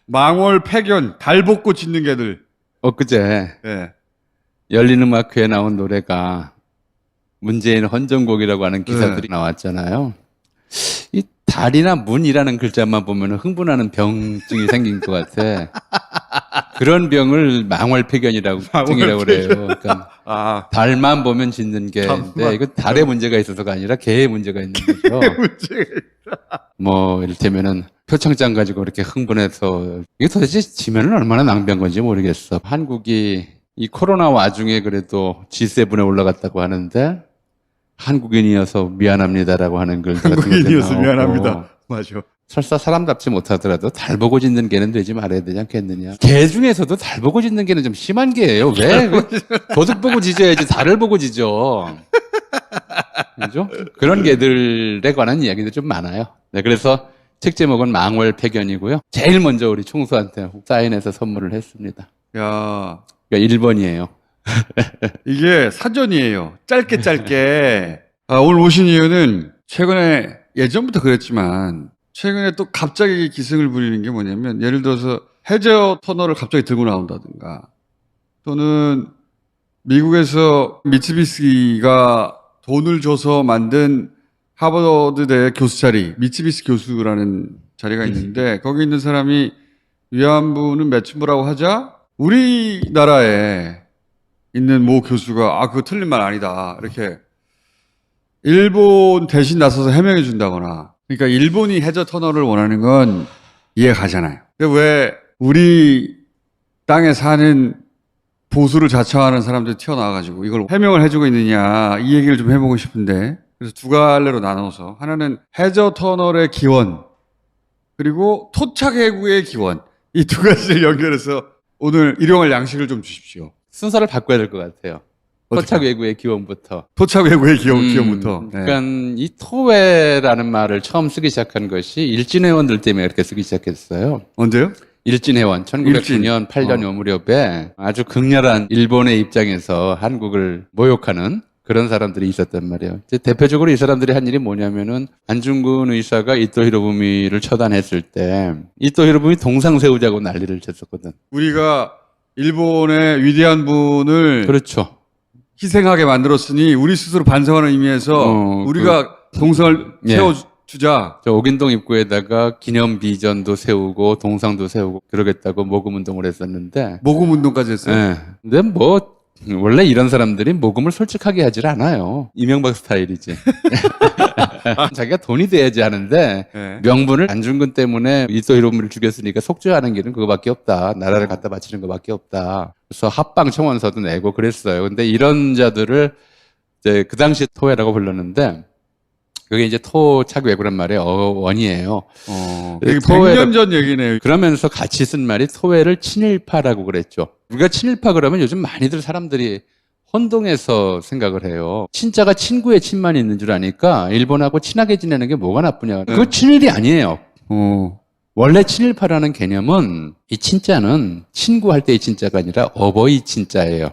망월 패견, 달벗고 짖는 개들. 엊그제 예. 열린음악회에 나온 노래가 문재인 헌정곡이라고 하는 기사들이 나왔잖아요. 이 달이나 문이라는 글자만 보면 흥분하는 병증이 생긴 것 같아. 그런 병을 망월패견이라고 증이라고 그래요. 그러니까 달만 보면 짖는 개인데 이거 달에 문제가 있어서가 아니라 개에 문제가 있는 거죠. 뭐 이를테면은 표창장 가지고 그렇게 흥분해서 이게 도대체 지면은 얼마나 낭비한 건지 모르겠어. 한국이 이 코로나 와중에 그래도 G7에 올라갔다고 하는데 한국인이어서 미안합니다라고 하는 글 같은 것도 한국인이어서 나오고. 미안합니다. 맞아. 설사 사람답지 못하더라도 달 보고 짖는 개는 되지 말아야 되지 않겠느냐. 개 중에서도 달 보고 짖는 개는 좀 심한 개예요. 왜? 도둑 보고 짖어야지 달을 보고 짖어. 그죠? 그런 개들에 관한 이야기도 좀 많아요. 네, 그래서 책 제목은 망월패견이고요. 제일 먼저 우리 총수한테 사인해서 선물을 했습니다. 야, 그러니까 1번이에요. 이게 사전이에요. 짧게. 오늘 오신 이유는 최근에 예전부터 그랬지만 최근에 또 갑자기 기승을 부리는 게 뭐냐면 예를 들어서 해저 터널을 갑자기 들고 나온다든가 또는 미국에서 미츠비시가 돈을 줘서 만든 하버드대 교수 자리, 미츠비시 교수라는 자리가 있는데 거기 있는 사람이 위안부는 매춘부라고 하자 우리나라에 있는 모 교수가 그거 틀린 말 아니다 이렇게 일본 대신 나서서 해명해 준다거나 그러니까 일본이 해저 터널을 원하는 건 이해가 가잖아요. 근데 왜 우리 땅에 사는 보수를 자처하는 사람들이 튀어나와가지고 이걸 해명을 해주고 있느냐 이 얘기를 좀 해보고 싶은데 그래서 두 갈래로 나눠서 하나는 해저 터널의 기원 그리고 토착 해구의 기원 이 두 가지를 연결해서 오늘 일용할 양식을 좀 주십시오. 순서를 바꿔야 될 것 같아요. 토착 외구의 기원부터. 토착 외구의 기원부터. 네. 그러니까 이 토외라는 말을 처음 쓰기 시작한 것이 일진회원들 때문에 그렇게 쓰기 시작했어요. 언제요? 일진회원 1909년 8년 요 무렵에 아주 극렬한 일본의 입장에서 한국을 모욕하는 그런 사람들이 있었단 말이에요. 이제 대표적으로 이 사람들이 한 일이 뭐냐면은 안중근 의사가 이토 히로부미를 처단했을 때 이토 히로부미 동상 세우자고 난리를 쳤었거든. 우리가 일본의 위대한 분을 그렇죠. 희생하게 만들었으니 우리 스스로 반성하는 의미에서 우리가 동상을 세워주자. 저 옥인동 입구에다가 기념 비전도 세우고 동상도 세우고 그러겠다고 모금운동을 했었는데 모금운동까지 했어요? 네. 근데 뭐 원래 이런 사람들이 모금을 솔직하게 하질 않아요. 이명박 스타일이지. 자기가 돈이 돼야지 하는데 네. 명분을 안중근 때문에 이토 히로부미를 죽였으니까 속죄하는 길은 그거밖에 없다. 나라를 갖다 바치는 것밖에 없다. 그래서 합방 청원서도 내고 그랬어요. 근데 이런 자들을 이제 그 당시 토해라고 불렀는데 그게 이제 토착 외구란 말의 원이에요. 이게 100년 전 얘기네요. 그러면서 같이 쓴 말이 토해를 친일파라고 그랬죠. 우리가 친일파 그러면 요즘 많이들 사람들이 혼동해서 생각을 해요. 친자가 친구의 친만 있는 줄 아니까 일본하고 친하게 지내는 게 뭐가 나쁘냐. 그거 친일이 아니에요. 원래 친일파라는 개념은 이 친자는 친구할 때의 친자가 아니라 어버이 친자예요.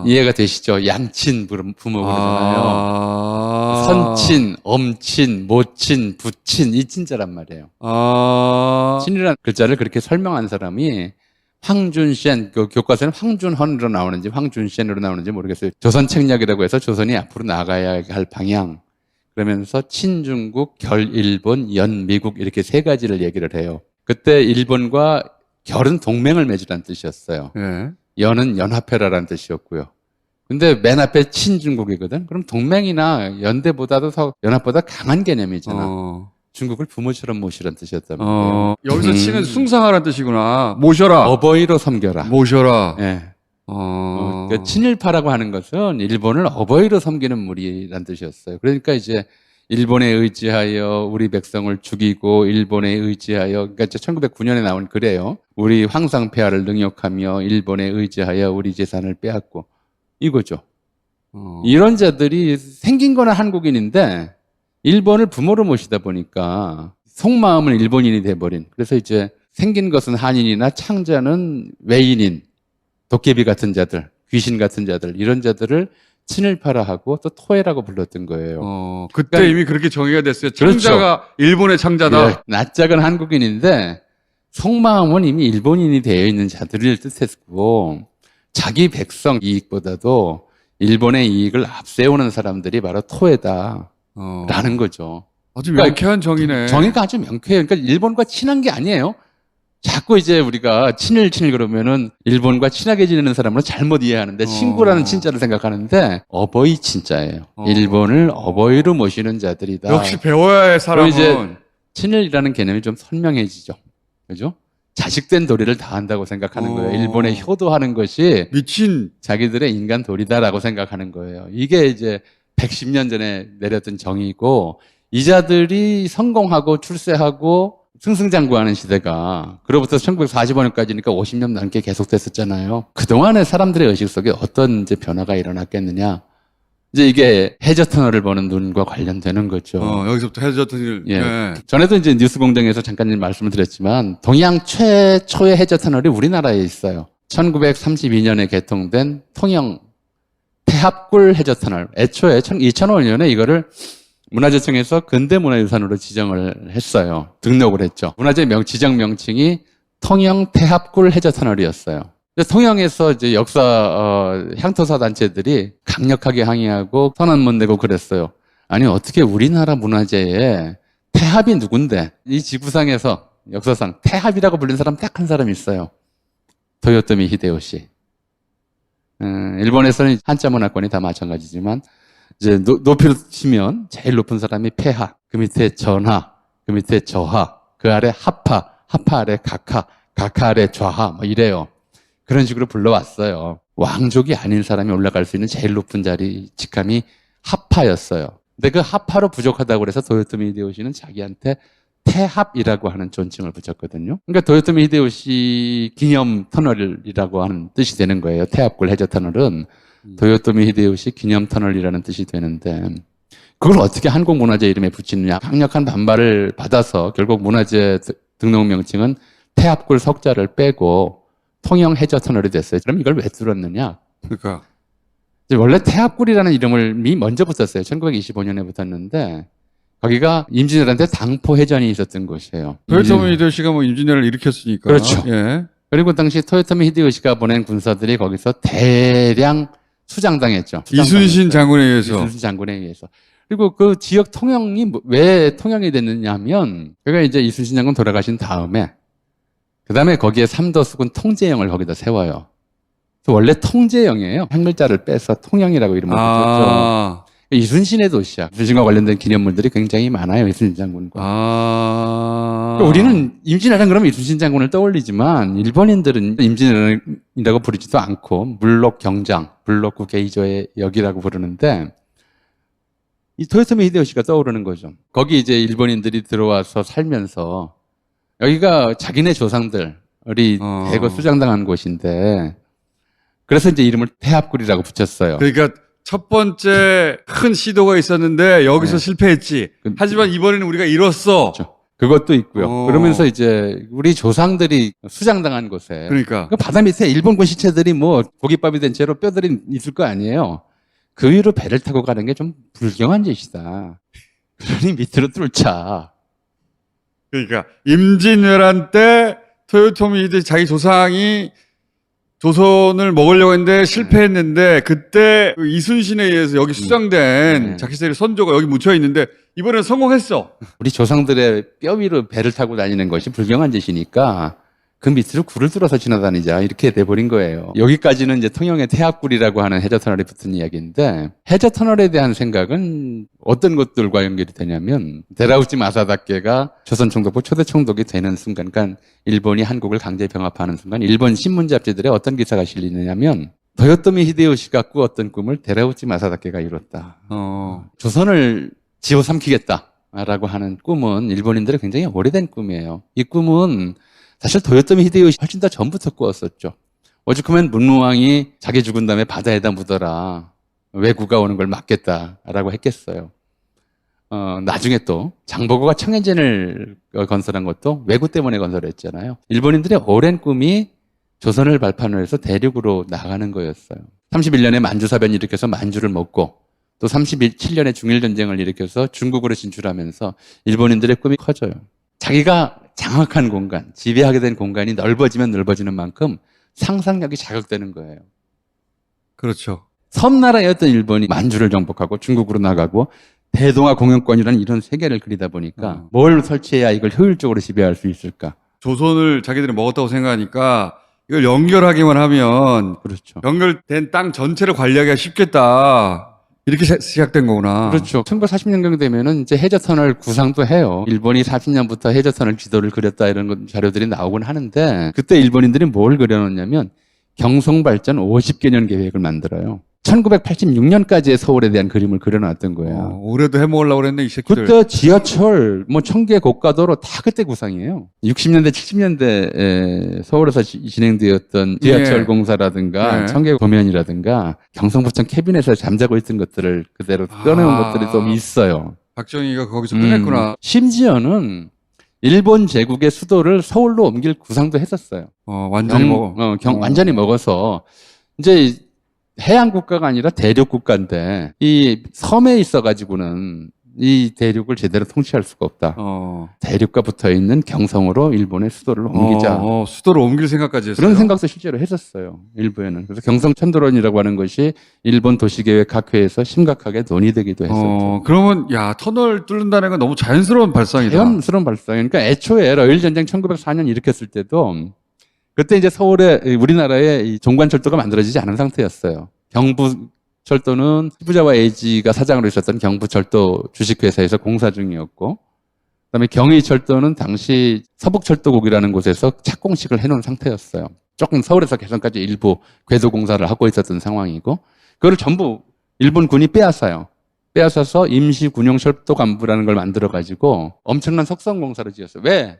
이해가 되시죠? 양친 부모 그러잖아요. 선친, 엄친, 모친, 부친 이 친자란 말이에요. 친이라는 글자를 그렇게 설명한 사람이 황준센, 그 교과서는 황준헌으로 나오는지 황준센으로 나오는지 모르겠어요. 조선책략이라고 해서 조선이 앞으로 나가야 할 방향. 그러면서 친중국, 결일본, 연미국 이렇게 세 가지를 얘기를 해요. 그때 일본과 결은 동맹을 맺으라는 뜻이었어요. 네. 연은 연합해라라는 뜻이었고요. 근데 맨 앞에 친중국이거든. 그럼 동맹이나 연대보다도 더 연합보다 강한 개념이잖아. 중국을 부모처럼 모시라는 뜻이었단 말이에요. 여기서 친은 숭상하라는 뜻이구나. 모셔라. 어버이로 섬겨라. 모셔라. 예. 그러니까 친일파라고 하는 것은 일본을 어버이로 섬기는 무리란 뜻이었어요. 그러니까 이제 일본에 의지하여 우리 백성을 죽이고 일본에 의지하여 그러니까 1909년에 나온 글이에요. 우리 황상폐하를 능욕하며 일본에 의지하여 우리 재산을 빼앗고 이거죠. 이런 자들이 생긴 거는 한국인인데 일본을 부모로 모시다 보니까 속마음은 일본인이 돼버린. 그래서 이제 생긴 것은 한인이나 창자는 외인인, 도깨비 같은 자들, 귀신 같은 자들 이런 자들을 친일파라 하고 또 토해라고 불렀던 거예요. 그때 그러니까, 이미 그렇게 정의가 됐어요. 창자가 그렇죠. 일본의 창자다. 예, 낯짝은 한국인인데 속마음은 이미 일본인이 되어 있는 자들을 뜻했고 자기 백성 이익보다도 일본의 이익을 앞세우는 사람들이 바로 토에다 라는 거죠. 아주 그러니까 명쾌한 정의네. 정의가 아주 명쾌해요. 그러니까 일본과 친한 게 아니에요. 자꾸 이제 우리가 친일 그러면은 일본과 친하게 지내는 사람으로 잘못 이해하는데 친구라는 친자를 생각하는데 어버이 친자예요. 일본을 어버이로 모시는 자들이다. 역시 배워야 할 사람은. 그럼 이제 친일이라는 개념이 좀 선명해지죠. 그죠? 자식된 도리를 다한다고 생각하는 거예요. 일본에 효도하는 것이 미친. 자기들의 인간 도리다라고 생각하는 거예요. 이게 이제 110년 전에 내렸던 정의고 이 자들이 성공하고 출세하고 승승장구하는 시대가 그로부터 1945년까지니까 50년 넘게 계속됐었잖아요. 그동안의 사람들의 의식 속에 어떤 이제 변화가 일어났겠느냐. 이제 이게 해저터널을 보는 눈과 관련되는 거죠. 여기서부터 해저터널. 예. 네. 전에도 이제 뉴스 공장에서 잠깐 말씀을 드렸지만 동양 최초의 해저터널이 우리나라에 있어요. 1932년에 개통된 통영 태합굴 해저터널. 애초에 2005년에 이거를 문화재청에서 근대문화유산으로 지정을 했어요. 등록을 했죠. 문화재 지정 명칭이 통영 태합굴 해저터널이었어요. 통영에서 이제 향토사 단체들이 강력하게 항의하고 선언문 내고 그랬어요. 아니 어떻게 우리나라 문화재에 태합이 누군데 이 지구상에서 역사상 태합이라고 불린 사람 딱 한 사람이 있어요. 도요토미 히데요시. 일본에서는 한자 문화권이 다 마찬가지지만 이제 높이로 치면 제일 높은 사람이 폐하, 그 밑에 전하, 그 밑에 저하, 그 아래 하파, 하파 아래 각하, 각하 아래 좌하 뭐 이래요. 그런 식으로 불러왔어요. 왕족이 아닌 사람이 올라갈 수 있는 제일 높은 자리 직함이 하파였어요. 근데 그 하파로 부족하다고 그래서 도요토미 히데요시는 자기한테 태합이라고 하는 존칭을 붙였거든요. 그러니까 도요토미 히데요시 기념 터널이라고 하는 뜻이 되는 거예요. 태합굴 해저 터널은 도요토미 히데요시 기념 터널이라는 뜻이 되는데 그걸 어떻게 한국문화재 이름에 붙이느냐. 강력한 반발을 받아서 결국 문화재 등록 명칭은 태합굴 석자를 빼고 통영 해저 터널이 됐어요. 그럼 이걸 왜 뚫었느냐? 그러니까. 원래 태합굴이라는 이름을 먼저 붙었어요. 1925년에 붙었는데 거기가 임진왜란때 당포 해전이 있었던 곳이에요. 도요토미 히데요시가 뭐 임진왜란을 일으켰으니까. 그렇죠. 예. 그리고 당시 토요토미 히데요시가 보낸 군사들이 거기서 대량 수장당했죠. 이순신 장군에 의해서. 이순신 장군에 의해서. 그리고 그 지역 통영이 왜 통영이 됐느냐 하면 그가 이제 이순신 장군 돌아가신 다음에 그 다음에 거기에 삼도수군 통제영을 거기다 세워요. 원래 통제영이에요. 한 글자를 빼서 통영이라고 이름을 붙였죠. 이순신의 도시야. 이순신과 관련된 기념물들이 굉장히 많아요. 이순신 장군과. 우리는 임진왜란 그러면 이순신 장군을 떠올리지만 일본인들은 임진왜란이라고 부르지도 않고 물록 경장, 물록구 게이조의 역이라고 부르는데 이 토요토미 히데요시가 떠오르는 거죠. 거기 이제 일본인들이 들어와서 살면서 여기가 자기네 조상들이 대거 수장당한 곳인데 그래서 이제 이름을 태합굴이라고 붙였어요. 그러니까 첫 번째 큰 시도가 있었는데 여기서 실패했지. 하지만 이번에는 우리가 이뤘어. 그렇죠. 그것도 있고요. 그러면서 이제 우리 조상들이 수장당한 곳에 그러니까 그 바다 밑에 일본군 시체들이 뭐 고깃밥이 된 채로 뼈들이 있을 거 아니에요. 그 위로 배를 타고 가는 게 좀 불경한 짓이다. 그러니 밑으로 뚫자. 그러니까 임진왜란 때 토요토미 히데요시 자기 조상이 조선을 먹으려고 했는데 실패했는데 그때 그 이순신에 의해서 여기 수장된 자기세의 선조가 여기 묻혀 있는데 이번엔 성공했어. 우리 조상들의 뼈 위로 배를 타고 다니는 것이 불경한 짓이니까 그 밑으로 굴을 뚫어서 지나다니자 이렇게 돼버린 거예요. 여기까지는 이제 통영의 태합굴이라고 하는 해저터널에 붙은 이야기인데 해저터널에 대한 생각은 어떤 것들과 연결이 되냐면 데라우치 마사다케가 조선 총독부 초대 총독이 되는 순간, 그러니까 일본이 한국을 강제 병합하는 순간 일본 신문 잡지들에 어떤 기사가 실리느냐면 도요토미 히데요시가 꾸었던 꿈을 데라우치 마사다케가 이뤘다. 조선을 지어삼키겠다라고 하는 꿈은 일본인들의 굉장히 오래된 꿈이에요. 이 꿈은 사실 도요토미 히데요시 훨씬 더 전부터 꾸었었죠. 오죽하면 문무왕이 자기 죽은 다음에 바다에다 묻어라. 왜구가 오는 걸 막겠다라고 했겠어요. 나중에 또 장보고가 청해진을 건설한 것도 왜구 때문에 건설했잖아요. 일본인들의 오랜 꿈이 조선을 발판으로 해서 대륙으로 나가는 거였어요. 31년에 만주사변 일으켜서 만주를 먹고 또 37년에 중일전쟁을 일으켜서 중국으로 진출하면서 일본인들의 꿈이 커져요. 자기가 장악한 공간, 지배하게 된 공간이 넓어지면 넓어지는 만큼 상상력이 자극되는 거예요. 그렇죠. 섬나라였던 일본이 만주를 정복하고 중국으로 나가고 대동아 공영권이라는 이런 세계를 그리다 보니까 뭘 설치해야 이걸 효율적으로 지배할 수 있을까? 조선을 자기들이 먹었다고 생각하니까 이걸 연결하기만 하면 그렇죠. 연결된 땅 전체를 관리하기가 쉽겠다. 이렇게 시작된 거구나. 그렇죠. 1940년경 되면은 이제 해저터널 구상도 해요. 일본이 40년부터 해저터널 지도를 그렸다 이런 자료들이 나오곤 하는데 그때 일본인들이 뭘 그려놓냐면 경성발전 50개년 계획을 만들어요. 1986년까지의 서울에 대한 그림을 그려놨던 거예요. 올해도 해먹으려고 그랬네, 이 새끼들. 그때 지하철, 청계 고가도로 다 그때 구상이에요. 60년대, 70년대에 서울에서 진행되었던 지하철 예. 공사라든가 예. 청계 도면이라든가 경성부천 캐비넷에서 잠자고 있던 것들을 그대로 꺼내온 것들이 좀 있어요. 박정희가 거기서 끝냈구나. 심지어는 일본 제국의 수도를 서울로 옮길 구상도 했었어요. 완전히 먹어. 완전히 먹어서 이제 해양 국가가 아니라 대륙 국가인데 이 섬에 있어가지고는 이 대륙을 제대로 통치할 수가 없다. 대륙과 붙어 있는 경성으로 일본의 수도를 옮기자. 수도를 옮길 생각까지 했어요. 그런 생각도 실제로 했었어요. 일부에는. 그래서 경성 천도론이라고 하는 것이 일본 도시계획 학회에서 심각하게 논의되기도 했었죠. 그러면 터널 뚫는다는 건 너무 자연스러운 발상이다. 자연스러운 발상. 그러니까 애초에 러일 전쟁 1904년 일으켰을 때도 그때 이제 서울에 우리나라에 이 종관철도가 만들어지지 않은 상태였어요. 경부철도는 히부자와 에이지가 사장으로 있었던 경부철도 주식회사에서 공사 중이었고, 그다음에 경의철도는 당시 서북철도국이라는 곳에서 착공식을 해놓은 상태였어요. 조금 서울에서 개성까지 일부 궤도 공사를 하고 있었던 상황이고, 그걸 전부 일본군이 빼앗아요. 빼앗아서 임시군용철도간부라는 걸 만들어가지고 엄청난 석선공사를 지었어요. 왜?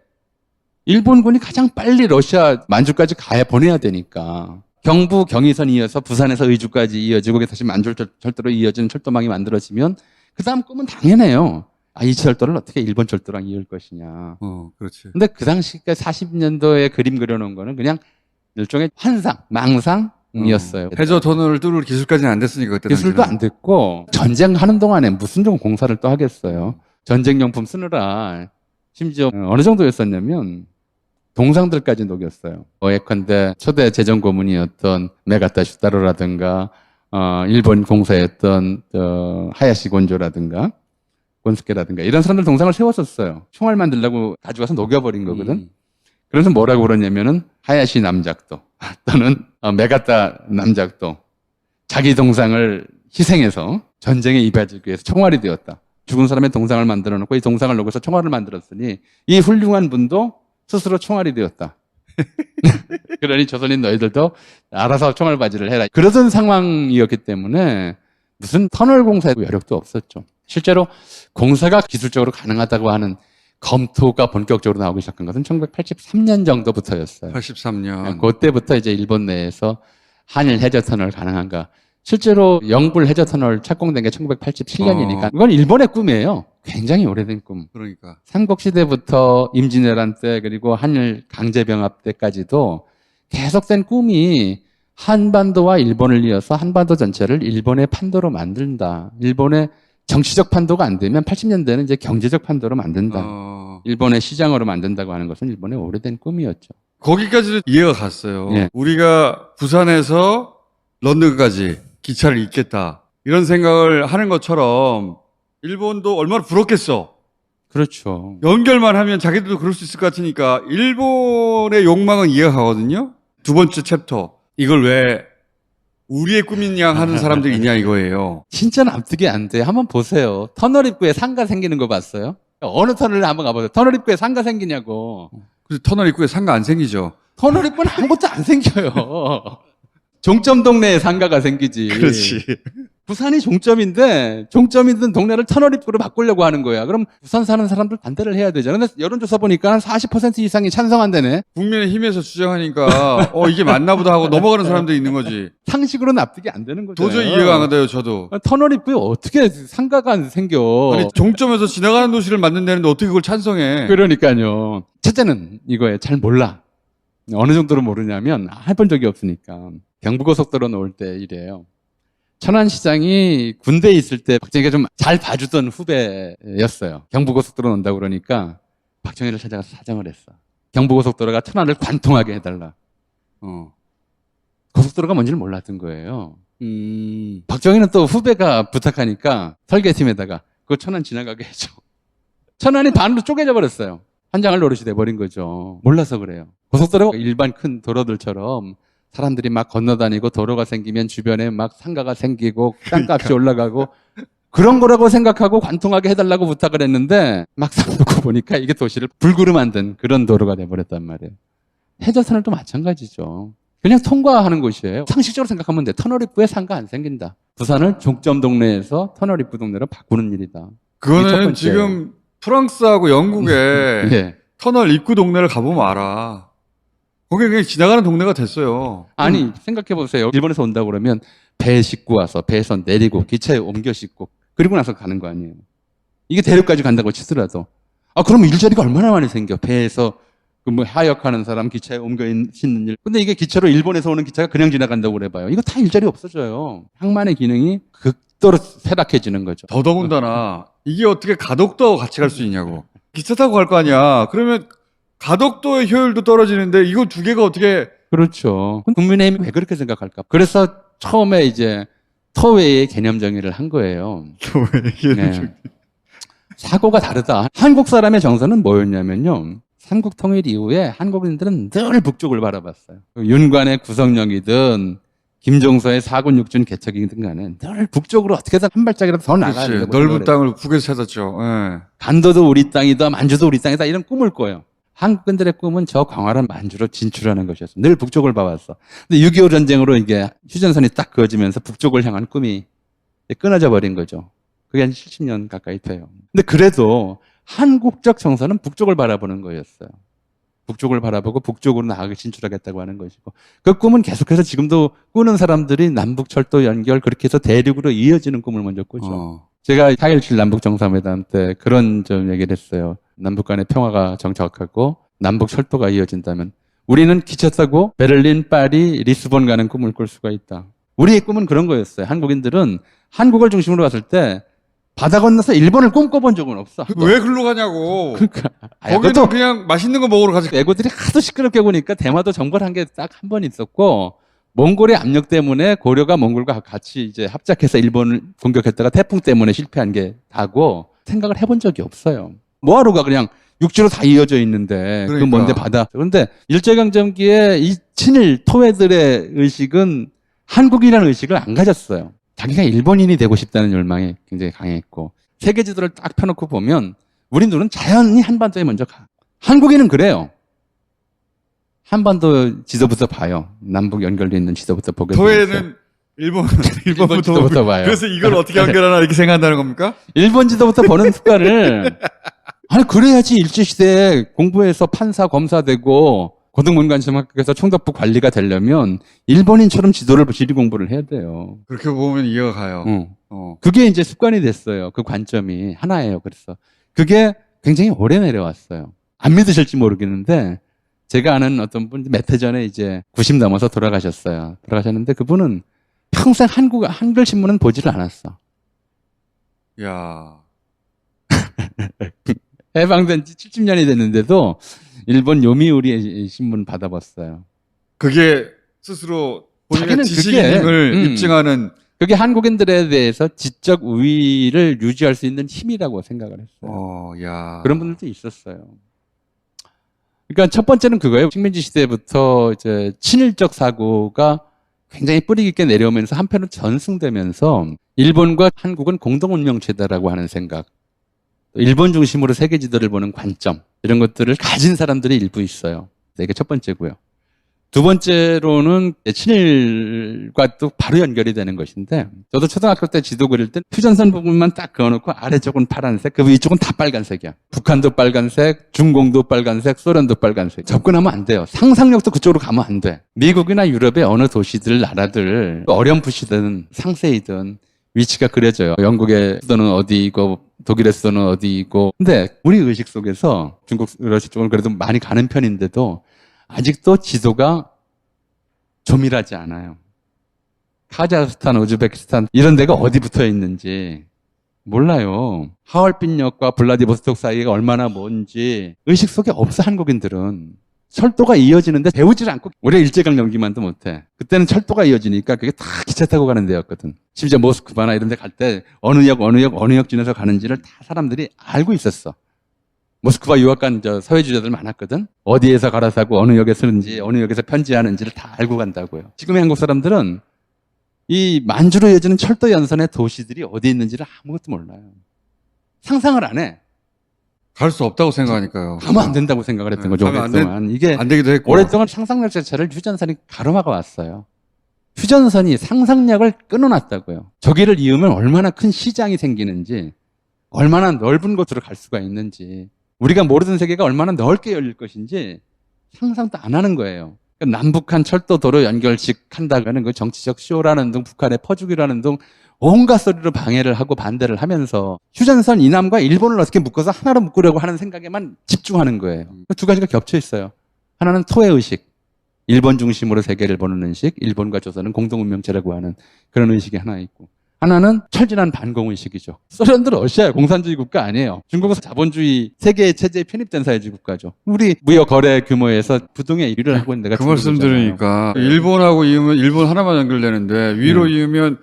일본군이 가장 빨리 러시아 만주까지 보내야 되니까. 경부 경의선이 이어서 부산에서 의주까지 이어지고 다시 만주철도로 이어지는 철도망이 만들어지면 그 다음 꿈은 당연해요. 이 철도를 어떻게 일본 철도랑 이을 것이냐. 그렇지. 근데 그 당시 40년도에 그림 그려놓은 거는 그냥 일종의 환상, 망상이었어요. 해저 터널을 뚫을 기술까지는 안 됐으니까 그때 기술도 안 됐고 전쟁하는 동안에 무슨 좀 공사를 또 하겠어요. 전쟁용품 쓰느라 심지어 어느 정도였었냐면 동상들까지 녹였어요. 예컨대 초대 재정 고문이었던 메가타 슈타로라든가 일본 공사였던 하야시 곤조라든가 곤스케라든가 이런 사람들 동상을 세웠었어요. 총알 만들려고 가져가서 녹여버린 거거든. 그래서 뭐라고 그러냐면은 하야시 남작도 또는 메가타 남작도 자기 동상을 희생해서 전쟁에 임하기 위해서 총알이 되었다. 죽은 사람의 동상을 만들어 놓고 이 동상을 녹여서 총알을 만들었으니 이 훌륭한 분도 스스로 총알이 되었다. 그러니 조선인 너희들도 알아서 총알바지를 해라. 그러던 상황이었기 때문에 무슨 터널 공사에 여력도 없었죠. 실제로 공사가 기술적으로 가능하다고 하는 검토가 본격적으로 나오기 시작한 것은 1983년 정도부터였어요. 83년. 그때부터 이제 일본 내에서 한일 해저 터널 가능한가. 실제로 영불 해저 터널 착공된 게 1987년이니까 그건 일본의 꿈이에요. 굉장히 오래된 꿈. 그러니까. 삼국시대부터 임진왜란 때 그리고 한일 강제병합 때까지도 계속된 꿈이 한반도와 일본을 이어서 한반도 전체를 일본의 판도로 만든다. 일본의 정치적 판도가 안 되면 80년대는 이제 경제적 판도로 만든다. 일본의 시장으로 만든다고 하는 것은 일본의 오래된 꿈이었죠. 거기까지도 이해가 갔어요. 예. 우리가 부산에서 런던까지 기차를 잇겠다. 이런 생각을 하는 것처럼 일본도 얼마나 부럽겠어. 그렇죠. 연결만 하면 자기들도 그럴 수 있을 것 같으니까 일본의 욕망은 이해가 가거든요. 두 번째 챕터. 이걸 왜 우리의 꿈인 양 하는 사람들이 있냐 이거예요. 진짜 납득이 안 돼. 한번 보세요. 터널 입구에 상가 생기는 거 봤어요? 어느 터널을 한번 가보세요. 터널 입구에 상가 생기냐고. 그래서 터널 입구에 상가 안 생기죠. 터널 입구는 아무것도 안 생겨요. 종점 동네에 상가가 생기지. 그렇지. 부산이 종점인데 종점이든 동네를 터널 입구로 바꾸려고 하는 거야. 그럼 부산 사는 사람들 반대를 해야 되잖아. 근데 여론조사 보니까 한 40% 이상이 찬성한다네. 국민의힘에서 주장하니까 이게 맞나 보다 하고 넘어가는 사람들이 있는 거지. 상식으로 납득이 안 되는 거죠. 도저히 이해가 안 가요, 저도. 터널 입구에 어떻게 상가가 생겨. 아니, 종점에서 지나가는 도시를 만든다는데 어떻게 그걸 찬성해. 그러니까요. 첫째는 이거에 잘 몰라. 어느 정도로 모르냐면 해본 적이 없으니까. 경부고속도로 놓을 때 이래요. 천안시장이 군대에 있을 때 박정희가 좀 잘 봐주던 후배였어요. 경부고속도로 논다고 그러니까 박정희를 찾아가서 사정을 했어. 경부고속도로가 천안을 관통하게 해달라. 고속도로가 뭔지를 몰랐던 거예요. 박정희는 또 후배가 부탁하니까 설계팀에다가 그거 천안 지나가게 해줘. 천안이 반으로 쪼개져 버렸어요. 한 장을 노릇이 돼버린 거죠. 몰라서 그래요. 고속도로가 일반 큰 도로들처럼 사람들이 막 건너다니고 도로가 생기면 주변에 막 상가가 생기고 땅값이 올라가고 그런 거라고 생각하고 관통하게 해달라고 부탁을 했는데 막상 놓고 보니까 이게 도시를 불구름 만든 그런 도로가 돼버렸단 말이에요. 해저선을도 마찬가지죠. 그냥 통과하는 곳이에요. 상식적으로 생각하면 돼. 터널 입구에 상가 안 생긴다. 부산을 종점 동네에서 터널 입구 동네로 바꾸는 일이다. 이게 첫 그거는 번째예요. 지금 프랑스하고 영국에 예. 터널 입구 동네를 가보면 알아. 거기 그냥 지나가는 동네가 됐어요. 아니 생각해 보세요. 일본에서 온다고 그러면 배에 싣고 와서 배에서 내리고 기차에 옮겨 싣고 그리고 나서 가는 거 아니에요. 이게 대륙까지 간다고 치더라도 그러면 일자리가 얼마나 많이 생겨. 배에서 그 뭐 하역하는 사람 기차에 옮겨 싣는 일. 근데 이게 기차로 일본에서 오는 기차가 그냥 지나간다고 그래봐요. 이거 다 일자리 없어져요. 항만의 기능이 극도로 쇠락해지는 거죠. 더더군다나 이게 어떻게 가덕도하고 같이 갈 수 있냐고. 기차 타고 갈 거 아니야. 그러면 가덕도의 효율도 떨어지는데 이거 두 개가 어떻게 그렇죠. 국민의힘이 왜 그렇게 생각할까? 그래서 처음에 이제 터웨이의 개념 정의를 한 거예요. 왜 얘기를 네. 사고가 다르다. 한국 사람의 정서는 뭐였냐면요. 삼국 통일 이후에 한국인들은 늘 북쪽을 바라봤어요. 윤관의 구성력이든 김종서의 사군 육준 개척이든 간에 늘 북쪽으로 어떻게든 한 발짝이라도 더 나가야 그렇지. 되고 넓은 땅을 북에서 찾았죠. 예. 간도도 우리 땅이다, 만주도 우리 땅이다 이런 꿈을 꿔요. 한국인들의 꿈은 저 광활한 만주로 진출하는 것이었어. 늘 북쪽을 봐왔어. 근데 6.25 전쟁으로 이게 휴전선이 딱 그어지면서 북쪽을 향한 꿈이 끊어져 버린 거죠. 그게 한 70년 가까이 돼요. 근데 그래도 한국적 정서는 북쪽을 바라보는 거였어요. 북쪽을 바라보고 북쪽으로 나아가 진출하겠다고 하는 것이고 그 꿈은 계속해서 지금도 꾸는 사람들이 남북철도 연결 그렇게 해서 대륙으로 이어지는 꿈을 먼저 꾸죠. 제가 4.17 남북정상회담 때 그런 좀 얘기를 했어요. 남북 간의 평화가 정착하고 남북 철도가 이어진다면 우리는 기차 타고 베를린, 파리, 리스본 가는 꿈을 꿀 수가 있다. 우리의 꿈은 그런 거였어요. 한국인들은 한국을 중심으로 봤을 때 바다 건너서 일본을 꿈꿔본 적은 없어. 왜 글로 가냐고. 그러니까 거기는 그냥 맛있는 거 먹으러 가지. 애고들이 하도 시끄럽게 보니까 대마도 정벌한 게 딱 한 번 있었고 몽골의 압력 때문에 고려가 몽골과 같이 이제 합작해서 일본을 공격했다가 태풍 때문에 실패한 게 다고 생각을 해본 적이 없어요. 뭐하러 가 그냥 육지로 다 이어져 있는데 그 그러니까. 먼데 바다. 그런데 일제강점기에 이 친일 토웨들의 의식은 한국이라는 의식을 안 가졌어요. 자기가 일본인이 되고 싶다는 열망이 굉장히 강했고 세계 지도를 딱 펴놓고 보면 우리들은 자연히 한반도에 먼저 가. 한국인은 그래요. 한반도 지도부터 봐요. 남북 연결돼 있는 지도부터 보게 되죠. 도에는 일본부터 지도부터 봐요. 그래서 이걸 어떻게 연결하나 이렇게 생각한다는 겁니까? 일본 지도부터 보는 습관을 아니 그래야지 일제시대에 공부해서 판사 검사 되고 고등문관청학교에서 총독부 관리가 되려면 일본인처럼 지도를 지리 공부를 해야 돼요. 그렇게 보면 이해가 가요. 그게 이제 습관이 됐어요. 그 관점이 하나예요. 그래서 그게 굉장히 오래 내려왔어요. 안 믿으실지 모르겠는데 제가 아는 어떤 분 몇 해 전에 이제 90 넘어서 돌아가셨어요. 돌아가셨는데 그분은 평생 한글 신문은 보지를 않았어. 야, 해방된 지 70년이 됐는데도 일본 요미우리 신문 받아봤어요. 그게 스스로 본인의 자기는 지식인을 입증하는. 그게 한국인들에 대해서 지적 우위를 유지할 수 있는 힘이라고 생각을 했어요. 야. 그런 분들도 있었어요. 그러니까 첫 번째는 그거예요. 식민지 시대부터 이제 친일적 사고가 굉장히 뿌리 깊게 내려오면서 한편으로 전승되면서 일본과 한국은 공동 운명체다라고 하는 생각, 일본 중심으로 세계 지도를 보는 관점 이런 것들을 가진 사람들이 일부 있어요. 이게 첫 번째고요. 두 번째로는 친일과 또 바로 연결이 되는 것인데 저도 초등학교 때 지도 그릴 때 휴전선 부분만 딱 그어놓고 아래쪽은 파란색, 그 위쪽은 다 빨간색이야. 북한도 빨간색, 중공도 빨간색, 소련도 빨간색. 접근하면 안 돼요. 상상력도 그쪽으로 가면 안 돼. 미국이나 유럽의 어느 도시들, 나라들 어렴풋이든 상세이든 위치가 그려져요. 영국의 수도는 어디이고 독일의 수도는 어디이고. 근데 우리 의식 속에서 중국, 러시아 쪽은 그래도 많이 가는 편인데도 아직도 지도가 조밀하지 않아요. 카자흐스탄, 우즈베키스탄 이런 데가 어디 붙어 있는지 몰라요. 하얼빈역과 블라디보스톡 사이가 얼마나 먼지 의식 속에 없어. 한국인들은 철도가 이어지는데 배우질 않고 올해 일제강 연기만도 못해. 그때는 철도가 이어지니까 그게 다 기차 타고 가는 데였거든. 심지어 모스크바나 이런 데 갈 때 어느 역 지나서 가는지를 다 사람들이 알고 있었어. 모스크바 유학 간 사회주의자들 많았거든. 어디에서 갈아타고 어느 역에 쓰는지 어느 역에서 편지하는지를 다 알고 간다고요. 지금의 한국 사람들은 이 만주로 이어지는 철도 연선의 도시들이 어디 있는지를 아무것도 몰라요. 상상을 안 해. 갈 수 없다고 생각하니까요. 가면 안 된다고 생각을 했던 거죠. 가면 오랫동안. 이게 안 되기도 했고. 오랫동안 상상력 자체를 휴전선이 가로막아 왔어요. 휴전선이 상상력을 끊어놨다고요. 저기를 이으면 얼마나 큰 시장이 생기는지, 얼마나 넓은 곳으로 갈 수가 있는지, 우리가 모르던 세계가 얼마나 넓게 열릴 것인지 상상도 안 하는 거예요. 그러니까 남북한 철도 도로 연결식 한다는 그 정치적 쇼라는 등 북한의 퍼주기라는 등 온갖 소리로 방해를 하고 반대를 하면서 휴전선 이남과 일본을 어떻게 묶어서 하나로 묶으려고 하는 생각에만 집중하는 거예요. 두 가지가 겹쳐 있어요. 하나는 토해의식, 일본 중심으로 세계를 보는 의식, 일본과 조선은 공동운명체라고 하는 그런 의식이 하나 있고, 하나는 철진한 반공의식이죠. 소련도 러시아 공산주의 국가 아니에요. 중국은 자본주의 세계 체제에 편입된 사회주의 국가죠. 우리 무역 거래 규모에서 부동의 1위를 하고 있는 데가 그 말씀 중국이잖아요. 들으니까 일본하고 이으면 일본 하나만 연결되는데 위로 이으면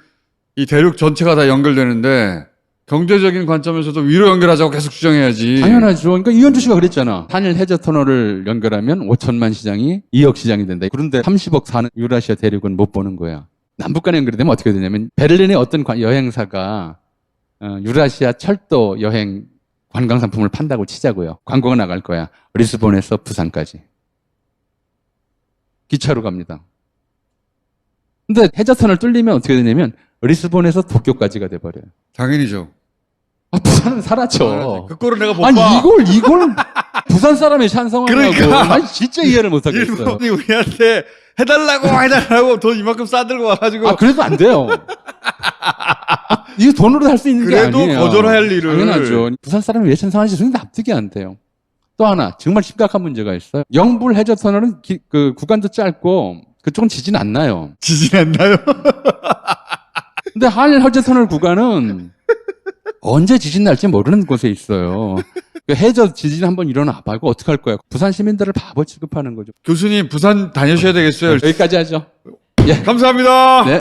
이 대륙 전체가 다 연결되는데 경제적인 관점에서도 위로 연결하자고 계속 주장해야지. 당연하죠. 그러니까 이현주 씨가 그랬잖아. 한일 해저 터널을 연결하면 5천만 시장이 2억 시장이 된다. 그런데 30억 사는 유라시아 대륙은 못 보는 거야. 남북 간에 연결이 되면 어떻게 되냐면 베를린의 어떤 여행사가 유라시아 철도 여행 관광 상품을 판다고 치자고요. 광고가 나갈 거야. 리스본에서 부산까지. 기차로 갑니다. 근데 해저터널 뚫리면 어떻게 되냐면 리스본에서 도쿄까지가 돼버려요. 당연히죠. 부산은 사라져. 그 꼴을 내가 못 아니 봐. 이걸 부산 사람이 찬성하냐고. 그러니까. 아니 진짜 이해를 못하겠어요. 일본이 우리한테 해달라고 돈 이만큼 싸들고 와가지고. 아 그래도 안 돼요. 이거 돈으로 할 수 있는 게 그래도 아니에요. 거절할 일을. 당연하죠. 부산 사람이 왜 찬성하는지 저는 납득이 안 돼요. 또 하나 정말 심각한 문제가 있어요. 영불 해저 터널은 그 구간도 짧고 그쪽은 지진 안 나요. 지진 안 나요? 근데 한일 해저 터널 구간은 언제 지진 날지 모르는 곳에 있어요. 그 해저 지진 한번 일어나 봐고 어떻게 할 거야? 부산 시민들을 바보 취급하는 거죠. 교수님 부산 다녀셔야 되겠어요. 여기까지 하죠. 감사합니다. 네.